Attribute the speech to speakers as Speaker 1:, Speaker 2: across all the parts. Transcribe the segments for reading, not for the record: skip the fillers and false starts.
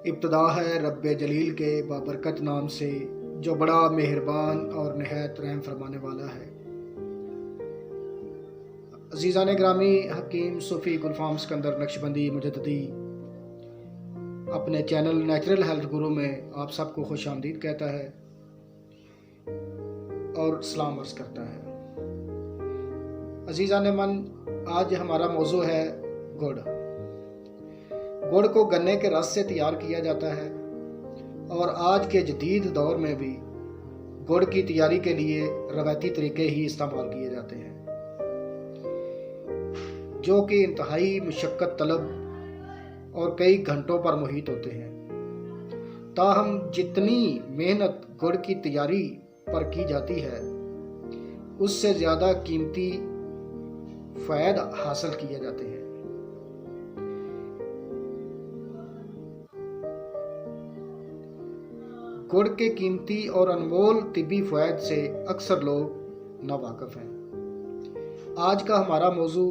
Speaker 1: ابتدا ہے رب جلیل کے بابرکت نام سے جو بڑا مہربان اور نہایت رحم فرمانے والا ہے۔ عزیزان گرامی، حکیم صوفی گلفام اسکندر نقشبندی مجددی اپنے چینل نیچرل ہیلتھ گرو میں آپ سب کو خوش آمدید کہتا ہے اور سلام عرض کرتا ہے۔ عزیزان من، آج ہمارا موضوع ہے گڑ۔ گڑ کو گنے کے رس سے تیار کیا جاتا ہے اور آج کے جدید دور میں بھی گڑ کی تیاری کے لیے روایتی طریقے ہی استعمال کیے جاتے ہیں، جو کہ انتہائی مشقت طلب اور کئی گھنٹوں پر محیط ہوتے ہیں۔ تاہم جتنی محنت گڑ کی تیاری پر کی جاتی ہے اس سے زیادہ قیمتی فوائد حاصل کیے جاتے ہیں۔ گڑ کے قیمتی اور انمول طبی فوائد سے اکثر لوگ ناواقف ہیں۔ آج کا ہمارا موضوع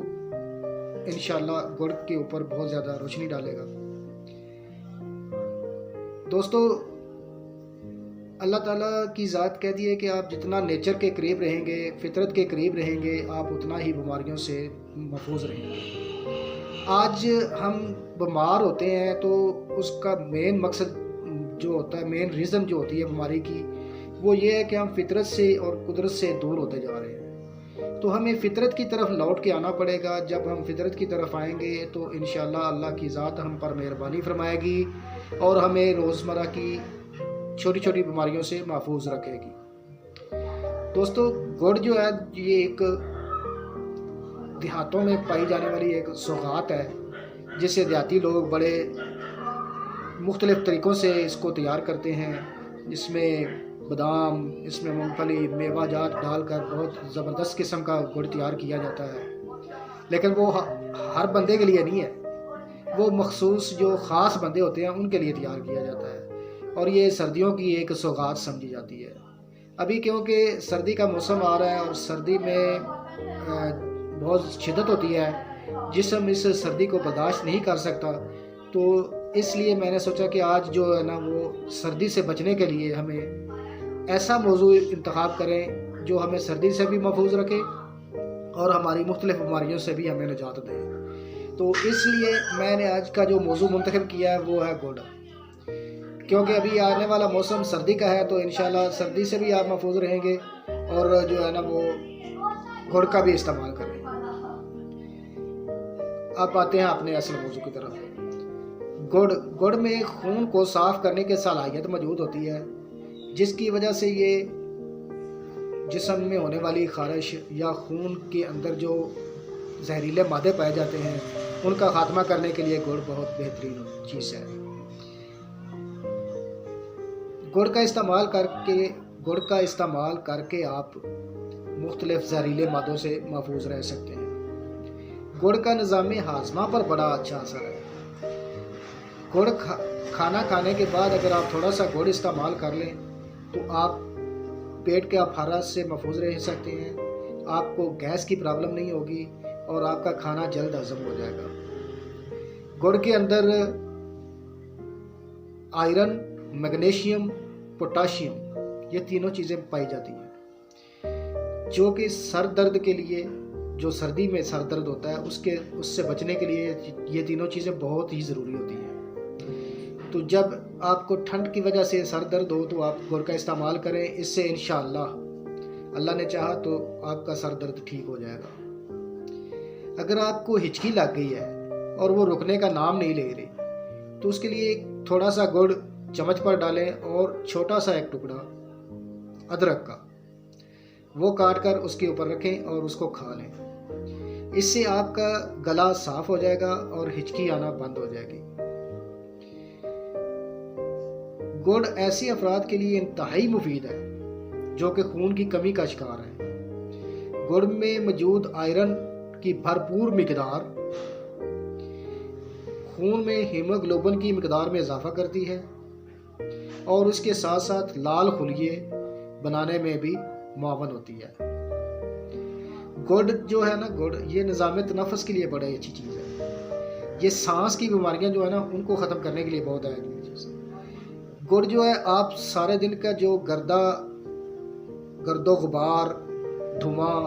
Speaker 1: انشاءاللہ گڑ کے اوپر بہت زیادہ روشنی ڈالے گا۔ دوستو، اللہ تعالیٰ کی ذات کہتی ہے کہ آپ جتنا نیچر کے قریب رہیں گے، فطرت کے قریب رہیں گے، آپ اتنا ہی بیماریوں سے محفوظ رہیں گے۔ آج ہم بیمار ہوتے ہیں تو اس کا مین مقصد جو ہوتا ہے، مین ریزن جو ہوتی ہے بیماری کی، وہ یہ ہے کہ ہم فطرت سے اور قدرت سے دور ہوتے جا رہے ہیں۔ تو ہمیں فطرت کی طرف لوٹ کے آنا پڑے گا۔ جب ہم فطرت کی طرف آئیں گے تو انشاءاللہ اللہ کی ذات ہم پر مہربانی فرمائے گی اور ہمیں روزمرہ کی چھوٹی چھوٹی بیماریوں سے محفوظ رکھے گی۔ دوستو، گڑ جو ہے یہ ایک دیہاتوں میں پائی جانے والی ایک سوغات ہے، جسے دیہاتی لوگ بڑے مختلف طریقوں سے اس کو تیار کرتے ہیں۔ اس میں بادام، اس میں مونگ پھلی، میوہ جات ڈال کر بہت زبردست قسم کا گڑ تیار کیا جاتا ہے، لیکن وہ ہر بندے کے لیے نہیں ہے، وہ مخصوص جو خاص بندے ہوتے ہیں ان کے لیے تیار کیا جاتا ہے، اور یہ سردیوں کی ایک سوغات سمجھی جاتی ہے۔ ابھی کیونکہ سردی کا موسم آ رہا ہے اور سردی میں بہت شدت ہوتی ہے، جسم اس سردی کو برداشت نہیں کر سکتا، تو اس لیے میں نے سوچا کہ آج جو ہے نا وہ سردی سے بچنے کے لیے ہمیں ایسا موضوع انتخاب کریں جو ہمیں سردی سے بھی محفوظ رکھے اور ہماری مختلف بیماریوں سے بھی ہمیں نجات دے۔ تو اس لیے میں نے آج کا جو موضوع منتخب کیا ہے وہ ہے گڑ، کیونکہ ابھی آنے والا موسم سردی کا ہے، تو انشاءاللہ سردی سے بھی آپ محفوظ رہیں گے اور جو ہے نا وہ گڑ کا بھی استعمال کریں۔ اب آتے ہیں اپنے اصل موضوع کی طرف۔ گڑ میں خون کو صاف کرنے کی صلاحیت موجود ہوتی ہے، جس کی وجہ سے یہ جسم میں ہونے والی خارش یا خون کے اندر جو زہریلے مادے پائے جاتے ہیں ان کا خاتمہ کرنے کے لیے گڑ بہت بہترین چیز ہے۔ گڑ کا استعمال کر کے آپ مختلف زہریلے مادوں سے محفوظ رہ سکتے ہیں۔ گڑ کا نظام ہاضمہ پر بڑا اچھا اثر ہے۔ گڑ کھانا کھانے کے بعد اگر آپ تھوڑا سا گڑ استعمال کر لیں تو آپ پیٹ کے اپھارات سے محفوظ رہ سکتے ہیں، آپ کو گیس کی پرابلم نہیں ہوگی اور آپ کا کھانا جلد ہضم ہو جائے گا۔ گڑ کے اندر آئرن، میگنیشیم، پوٹاشیم، یہ تینوں چیزیں پائی جاتی ہیں، جو کہ سر درد کے لیے، جو سردی میں سر درد ہوتا ہے اس سے بچنے کے لیے یہ تینوں چیزیں بہت ہی ضروری ہوتی ہیں۔ تو جب آپ کو ٹھنڈ کی وجہ سے سر درد ہو تو آپ گڑ کا استعمال کریں، اس سے انشاءاللہ اللہ نے چاہا تو آپ کا سر درد ٹھیک ہو جائے گا۔ اگر آپ کو ہچکی لگ گئی ہے اور وہ رکنے کا نام نہیں لے رہی تو اس کے لیے تھوڑا سا گڑ چمچ پر ڈالیں اور چھوٹا سا ایک ٹکڑا ادرک کا وہ کاٹ کر اس کے اوپر رکھیں اور اس کو کھا لیں۔ اس سے آپ کا گلا صاف ہو جائے گا اور ہچکی آنا بند ہو جائے گی۔ گڑ ایسے افراد کے لیے انتہائی مفید ہے جو کہ خون کی کمی کا شکار ہیں۔ گڑ میں موجود آئرن کی بھرپور مقدار خون میں ہیموگلوبن کی مقدار میں اضافہ کرتی ہے اور اس کے ساتھ ساتھ لال خلیے بنانے میں بھی معاون ہوتی ہے۔ گڑ جو ہے نا، گڑ یہ نظام تنفس کے لیے بڑی اچھی چیز ہے۔ یہ سانس کی بیماریاں جو ہے نا ان کو ختم کرنے کے لیے بہت ہے چیز۔ گڑ جو ہے آپ سارے دن کا جو گرد و غبار، دھواں،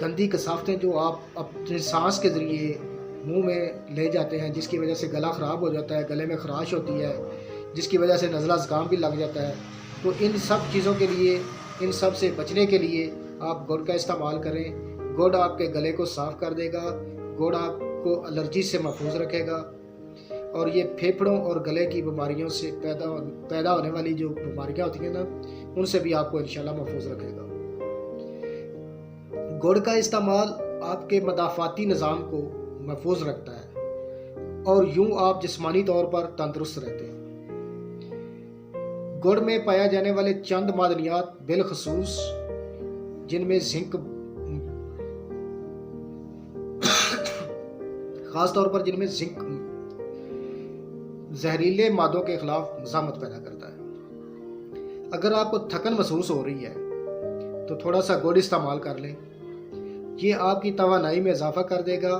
Speaker 1: گندی کثافتیں جو آپ اپنے سانس کے ذریعے منہ میں لے جاتے ہیں، جس کی وجہ سے گلا خراب ہو جاتا ہے، گلے میں خراش ہوتی ہے، جس کی وجہ سے نزلہ زکام بھی لگ جاتا ہے، تو ان سب چیزوں کے لیے، ان سب سے بچنے کے لیے آپ گڑ کا استعمال کریں۔ گڑ آپ کے گلے کو صاف کر دے گا، گڑ آپ کو الرجی سے محفوظ رکھے گا، اور یہ پھیپھڑوں اور گلے کی بیماریوں سے پیدا ہونے والی جو بیماریاں ہوتی ہیں نا، ان سے بھی آپ کو انشاءاللہ محفوظ رکھے گا۔ گڑ کا استعمال آپ کے مدافعاتی نظام کو محفوظ رکھتا ہے اور یوں آپ جسمانی طور پر تندرست رہتے ہیں۔ گڑ میں پایا جانے والے چند معدنیات بالخصوص جن میں زنک، خاص طور پر جن میں زنک زہریلے مادوں کے خلاف مزاحمت پیدا کرتا ہے۔ اگر آپ کو تھکن محسوس ہو رہی ہے تو تھوڑا سا گڑ استعمال کر لیں، یہ آپ کی توانائی میں اضافہ کر دے گا،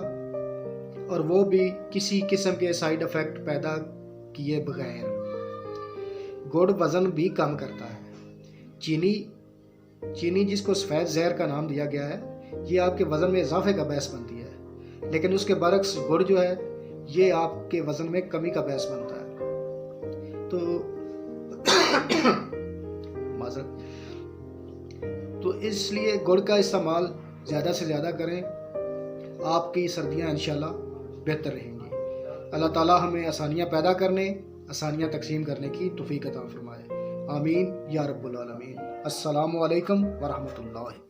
Speaker 1: اور وہ بھی کسی قسم کے سائیڈ افیکٹ پیدا کیے بغیر۔ گڑ وزن بھی کم کرتا ہے۔ چینی جس کو سفید زہر کا نام دیا گیا ہے، یہ آپ کے وزن میں اضافے کا باعث بنتی ہے، لیکن اس کے برعکس گڑ جو ہے یہ آپ کے وزن میں کمی کا باعث بنتا ہے۔ تو اس لیے گڑ کا استعمال زیادہ سے زیادہ کریں، آپ کی سردیاں انشاءاللہ بہتر رہیں گی۔ اللہ تعالیٰ ہمیں آسانیاں پیدا کرنے، آسانیاں تقسیم کرنے کی توفیق عطا فرمائے۔ آمین یا رب العالمین۔ السلام علیکم ورحمۃ اللہ۔